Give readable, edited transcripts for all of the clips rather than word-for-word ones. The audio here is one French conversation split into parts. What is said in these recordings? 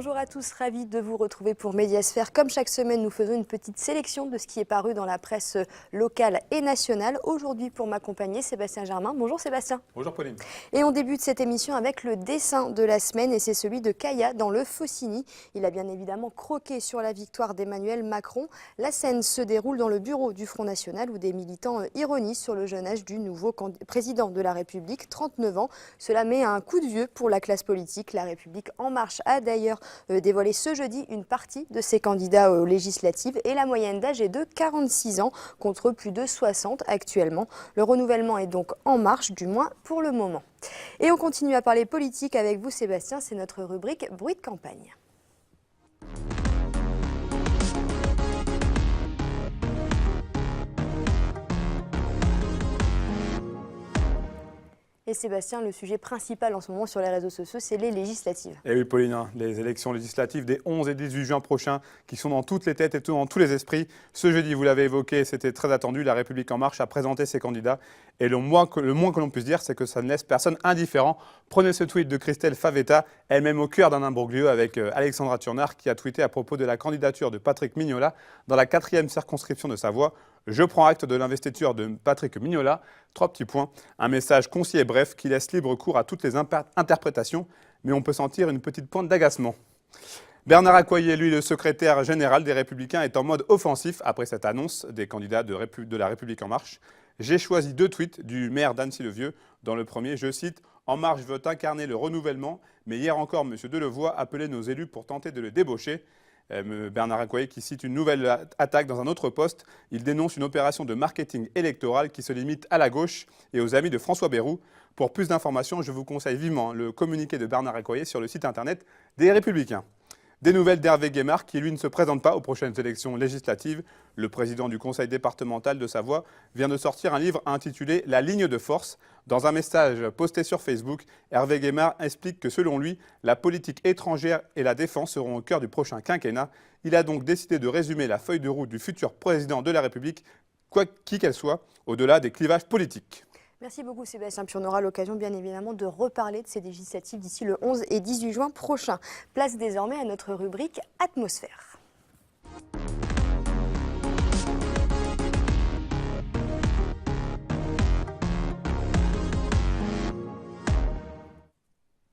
Bonjour à tous, ravi de vous retrouver pour Médiasphère. Comme chaque semaine, nous faisons une petite sélection de ce qui est paru dans la presse locale et nationale. Aujourd'hui, pour m'accompagner, Sébastien Germain. Bonjour Sébastien. Bonjour Pauline. Et on débute cette émission avec le dessin de la semaine et c'est celui de Kaya dans le Faucigny. Il a bien évidemment croqué sur la victoire d'Emmanuel Macron. La scène se déroule dans le bureau du Front National où des militants ironisent sur le jeune âge du nouveau président de la République, 39 ans. Cela met un coup de vieux pour la classe politique. La République En Marche a d'ailleurs dévoilé ce jeudi une partie de ses candidats aux législatives et la moyenne d'âge est de 46 ans contre plus de 60 actuellement. Le renouvellement est donc en marche, du moins pour le moment. Et on continue à parler politique avec vous Sébastien, c'est notre rubrique Bruit de campagne. Et Sébastien, le sujet principal en ce moment sur les réseaux sociaux, c'est les législatives. Et oui Pauline, les élections législatives des 11 et 18 juin prochains qui sont dans toutes les têtes et dans tous les esprits. Ce jeudi, vous l'avez évoqué, c'était très attendu, la République En Marche a présenté ses candidats. Et le moins que l'on puisse dire, c'est que ça ne laisse personne indifférent. Prenez ce tweet de Christelle Favetta, elle-même au cœur d'un imbroglio avec Alexandra Turnard qui a tweeté à propos de la candidature de Patrick Mignola dans la 4e circonscription de Savoie. Je prends acte de l'investiture de Patrick Mignola. 3 petits points. Un message concis et bref qui laisse libre cours à toutes les interprétations, mais on peut sentir une petite pointe d'agacement. Bernard Accoyer, lui, le secrétaire général des Républicains, est en mode offensif après cette annonce des candidats de la République En Marche. J'ai choisi 2 tweets du maire d'Annecy-le-Vieux. Dans le premier, je cite « En Marche veut incarner le renouvellement, mais hier encore, M. Delevoye appelait nos élus pour tenter de le débaucher. » Bernard Accoyer qui cite une nouvelle attaque dans un autre poste. Il dénonce une opération de marketing électoral qui se limite à la gauche et aux amis de François Bayrou. Pour plus d'informations, je vous conseille vivement le communiqué de Bernard Accoyer sur le site internet des Républicains. Des nouvelles d'Hervé Guémard qui, lui, ne se présente pas aux prochaines élections législatives. Le président du conseil départemental de Savoie vient de sortir un livre intitulé « La ligne de force ». Dans un message posté sur Facebook, Hervé Guémard explique que selon lui, la politique étrangère et la défense seront au cœur du prochain quinquennat. Il a donc décidé de résumer la feuille de route du futur président de la République, qui qu'elle soit, au-delà des clivages politiques. Merci beaucoup Sébastien, puis on aura l'occasion bien évidemment de reparler de ces législatives d'ici le 11 et 18 juin prochain. Place désormais à notre rubrique Atmosphère.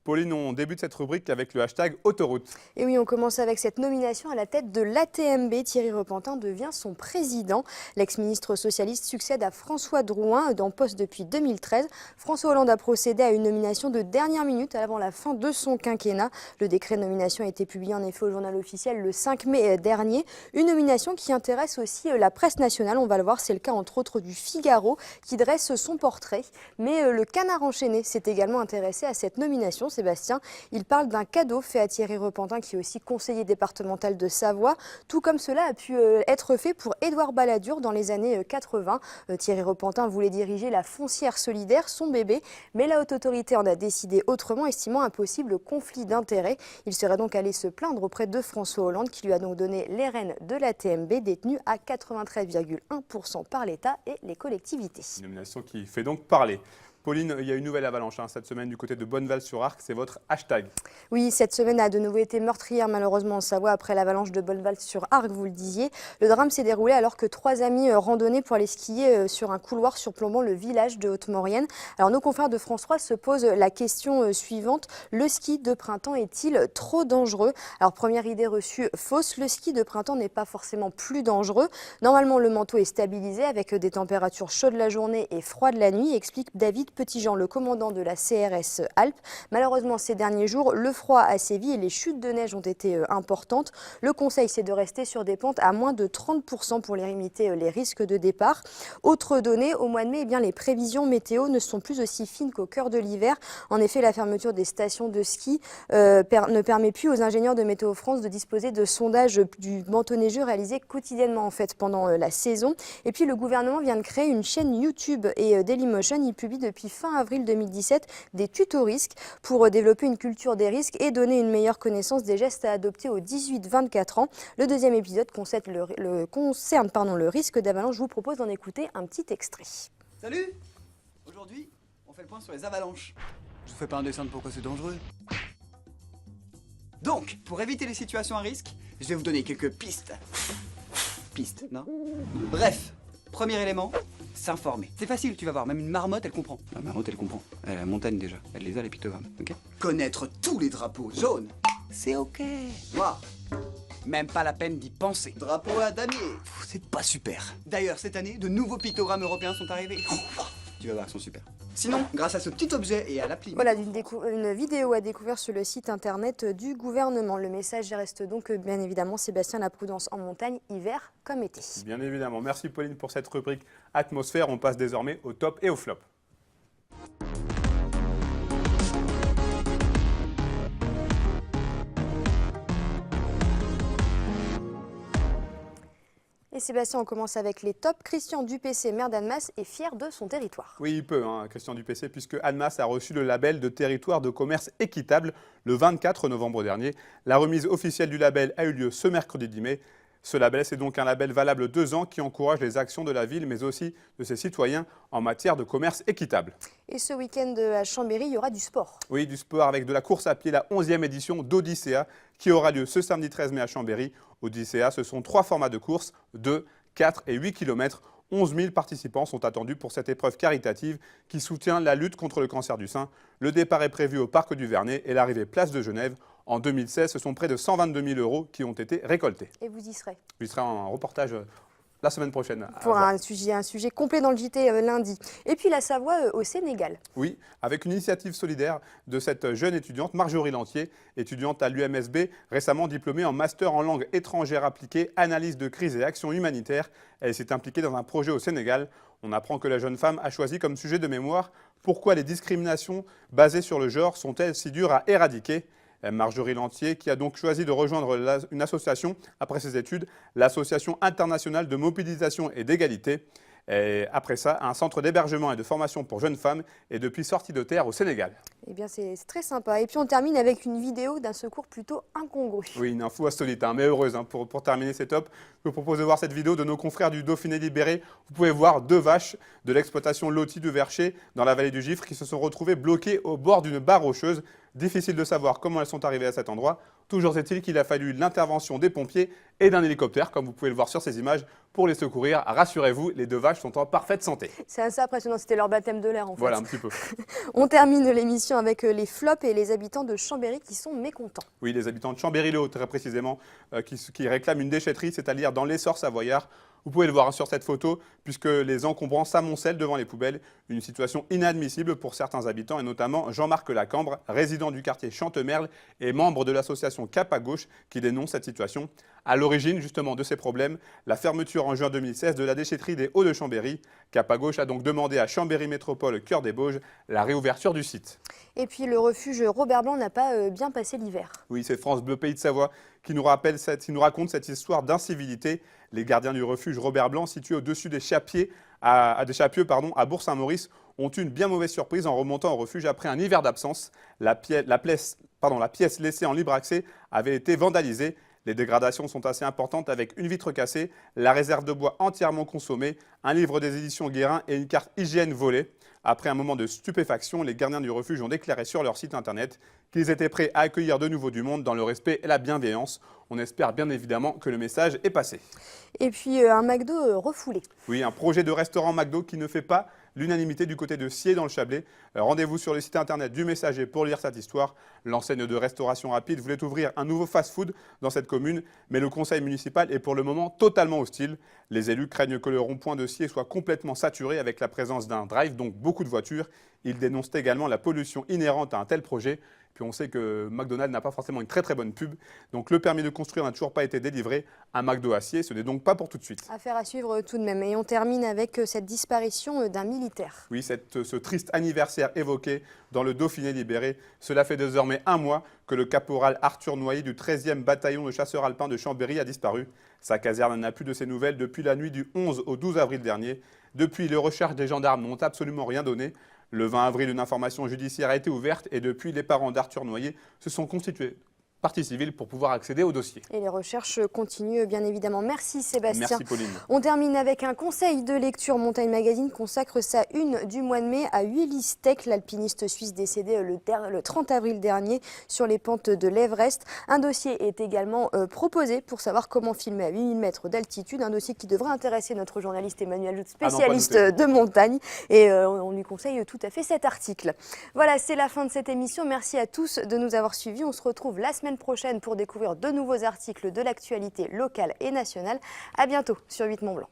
Pauline, on débute cette rubrique avec le hashtag autoroute. Et oui, on commence avec cette nomination à la tête de l'ATMB. Thierry Repentin devient son président. L'ex-ministre socialiste succède à François Drouin, en poste depuis 2013. François Hollande a procédé à une nomination de dernière minute avant la fin de son quinquennat. Le décret de nomination a été publié en effet au journal officiel le 5 mai dernier. Une nomination qui intéresse aussi la presse nationale. On va le voir, c'est le cas entre autres du Figaro qui dresse son portrait. Mais le Canard enchaîné s'est également intéressé à cette nomination. Sébastien, il parle d'un cadeau fait à Thierry Repentin, qui est aussi conseiller départemental de Savoie, tout comme cela a pu être fait pour Édouard Balladur dans les années 80. Thierry Repentin voulait diriger la foncière solidaire, son bébé, mais la haute autorité en a décidé autrement, estimant un possible conflit d'intérêts. Il serait donc allé se plaindre auprès de François Hollande, qui lui a donc donné les rênes de la TMB, détenue à 93,1% par l'État et les collectivités. Une nomination qui fait donc parler. Pauline, il y a une nouvelle avalanche cette semaine du côté de Bonneval-sur-Arc, c'est votre hashtag. Oui, cette semaine a de nouveau été meurtrière malheureusement en Savoie après l'avalanche de Bonneval-sur-Arc, vous le disiez. Le drame s'est déroulé alors que 3 amis randonnaient pour aller skier sur un couloir surplombant le village de Haute-Maurienne. Alors nos confrères de France 3 se posent la question suivante, le ski de printemps est-il trop dangereux? Alors première idée reçue fausse, le ski de printemps n'est pas forcément plus dangereux. Normalement le manteau est stabilisé avec des températures chaudes la journée et froides la nuit, explique David Petitjean, le commandant de la CRS Alpes. Malheureusement, ces derniers jours, le froid a sévi et les chutes de neige ont été importantes. Le conseil, c'est de rester sur des pentes à moins de 30% pour limiter les risques de départ. Autre donnée, au mois de mai, les prévisions météo ne sont plus aussi fines qu'au cœur de l'hiver. En effet, la fermeture des stations de ski ne permet plus aux ingénieurs de Météo France de disposer de sondages du manteau neigeux réalisés quotidiennement pendant la saison. Et puis, le gouvernement vient de créer une chaîne YouTube et Dailymotion. Il publie depuis fin avril 2017 des tutos risques pour développer une culture des risques et donner une meilleure connaissance des gestes à adopter aux 18-24 ans. Le deuxième épisode concerne le risque d'avalanche. Je vous propose d'en écouter un petit extrait. Salut! Aujourd'hui, on fait le point sur les avalanches. Je vous fais pas un dessin de pourquoi c'est dangereux. Donc, pour éviter les situations à risque, je vais vous donner quelques pistes. Pistes, non? Bref, premier élément, s'informer. C'est facile, tu vas voir, même une marmotte, elle comprend. La marmotte, elle comprend. Elle a la montagne déjà. Elle les a, les pictogrammes, ok? Connaître tous les drapeaux jaunes, c'est ok. Moi, même pas la peine d'y penser. Drapeau à damier, c'est pas super. D'ailleurs, cette année, de nouveaux pictogrammes européens sont arrivés. Tu vas voir, ils sont super. Sinon, grâce à ce petit objet et à l'appli... Voilà, une vidéo à découvrir sur le site internet du gouvernement. Le message reste donc bien évidemment, Sébastien, la prudence en montagne, hiver comme été. Bien évidemment. Merci Pauline pour cette rubrique atmosphère. On passe désormais au top et au flop. Et Sébastien, on commence avec les tops. Christian Dupessé, maire d'Annemasse, est fier de son territoire. Oui, il peut, Christian Dupessé, puisque Annemasse a reçu le label de territoire de commerce équitable le 24 novembre dernier. La remise officielle du label a eu lieu ce mercredi 10 mai. Ce label, c'est donc un label valable 2 ans qui encourage les actions de la ville, mais aussi de ses citoyens en matière de commerce équitable. Et ce week-end à Chambéry, il y aura du sport. Oui, du sport avec de la course à pied, la 11e édition d'Odyssea, qui aura lieu ce samedi 13 mai à Chambéry. Odyssea, ce sont 3 formats de course, 2, 4 et 8 km. 11 000 participants sont attendus pour cette épreuve caritative qui soutient la lutte contre le cancer du sein. Le départ est prévu au Parc du Vernet et l'arrivée place de Genève. En 2016, ce sont près de 122 000 € qui ont été récoltés. Et vous y serez? Je serai en reportage la semaine prochaine. Pour un sujet complet dans le JT lundi. Et puis la Savoie au Sénégal. Oui, avec une initiative solidaire de cette jeune étudiante, Marjorie Lantier, étudiante à l'UMSB, récemment diplômée en master en langue étrangère appliquée, analyse de crise et action humanitaire. Elle s'est impliquée dans un projet au Sénégal. On apprend que la jeune femme a choisi comme sujet de mémoire pourquoi les discriminations basées sur le genre sont-elles si dures à éradiquer. Marjorie Lantier, qui a donc choisi de rejoindre une association après ses études, l'Association internationale de mobilisation et d'égalité. Et après ça, un centre d'hébergement et de formation pour jeunes femmes est depuis sorti de terre au Sénégal. Eh bien, c'est très sympa. Et puis, on termine avec une vidéo d'un secours plutôt incongru. Oui, une info insolite, mais heureuse. Pour terminer, c'est top. Je vous propose de voir cette vidéo de nos confrères du Dauphiné libéré. Vous pouvez voir 2 vaches de l'exploitation Loti de Vercher dans la vallée du Gifre qui se sont retrouvées bloquées au bord d'une barre rocheuse. Difficile de savoir comment elles sont arrivées à cet endroit. Toujours est-il qu'il a fallu l'intervention des pompiers et d'un hélicoptère, comme vous pouvez le voir sur ces images, pour les secourir. Rassurez-vous, les 2 vaches sont en parfaite santé. C'est assez impressionnant, c'était leur baptême de l'air en fait. Voilà, un petit peu. On termine l'émission avec les flops et les habitants de Chambéry qui sont mécontents. Oui, les habitants de Chambéry-le-Haut, très précisément, qui réclament une déchetterie, c'est-à-dire dans l'essor savoyard. Vous pouvez le voir sur cette photo, puisque les encombrants s'amoncellent devant les poubelles. Une situation inadmissible pour certains habitants, et notamment Jean-Marc Lacambre, résident du quartier Chantemerle et membre de l'association Cap à Gauche, qui dénonce cette situation. À l'origine, justement, de ces problèmes, la fermeture en juin 2016 de la déchetterie des Hauts de Chambéry. Cap à Gauche a donc demandé à Chambéry Métropole, cœur des Bauges, la réouverture du site. Et puis le refuge Robert Blanc n'a pas bien passé l'hiver. Oui, c'est France Bleu Pays de Savoie qui nous raconte cette histoire d'incivilité. Les gardiens du refuge Robert Blanc, situé au-dessus des Chapieux, à Bourg-Saint-Maurice, ont eu une bien mauvaise surprise en remontant au refuge après un hiver d'absence. La pièce laissée en libre accès avait été vandalisée. Les dégradations sont assez importantes avec une vitre cassée, la réserve de bois entièrement consommée, un livre des éditions Guérin et une carte hygiène volée. Après un moment de stupéfaction, les gardiens du refuge ont déclaré sur leur site internet qu'ils étaient prêts à accueillir de nouveau du monde dans le respect et la bienveillance. On espère bien évidemment que le message est passé. Et puis un McDo refoulé. Oui, un projet de restaurant McDo qui ne fait pas l'unanimité du côté de Sciez dans le Chablais. Rendez-vous sur le site internet du Messager pour lire cette histoire. L'enseigne de restauration rapide voulait ouvrir un nouveau fast-food dans cette commune, mais le conseil municipal est pour le moment totalement hostile. Les élus craignent que le rond-point de Sciez soit complètement saturé avec la présence d'un drive, donc beaucoup de voitures. Ils dénoncent également la pollution inhérente à un tel projet. Puis on sait que McDonald's n'a pas forcément une très bonne pub. Donc le permis de construire n'a toujours pas été délivré. Un McDo à Sciez, ce n'est donc pas pour tout de suite. Affaire à suivre tout de même. Et on termine avec cette disparition d'un militaire. Oui, ce triste anniversaire évoqué dans le Dauphiné libéré. Cela fait désormais 1 mois que le caporal Arthur Noyer du 13e bataillon de chasseurs alpins de Chambéry a disparu. Sa caserne n'a plus de ses nouvelles depuis la nuit du 11 au 12 avril dernier. Depuis, les recherches des gendarmes n'ont absolument rien donné. Le 20 avril, une information judiciaire a été ouverte et depuis, les parents d'Arthur Noyer se sont constitués partie civile pour pouvoir accéder au dossier. Et les recherches continuent bien évidemment. Merci Sébastien. Merci Pauline. On termine avec un conseil de lecture. Montagne Magazine consacre sa une du mois de mai à Ulysse Teck, l'alpiniste suisse décédé le 30 avril dernier sur les pentes de l'Everest. Un dossier est également proposé pour savoir comment filmer à 8000 mètres d'altitude. Un dossier qui devrait intéresser notre journaliste Emmanuel Jout, spécialiste de montagne. Et on lui conseille tout à fait cet article. Voilà, c'est la fin de cette émission. Merci à tous de nous avoir suivis. On se retrouve la semaine prochaine pour découvrir de nouveaux articles de l'actualité locale et nationale. À bientôt sur 8 Mont Blanc.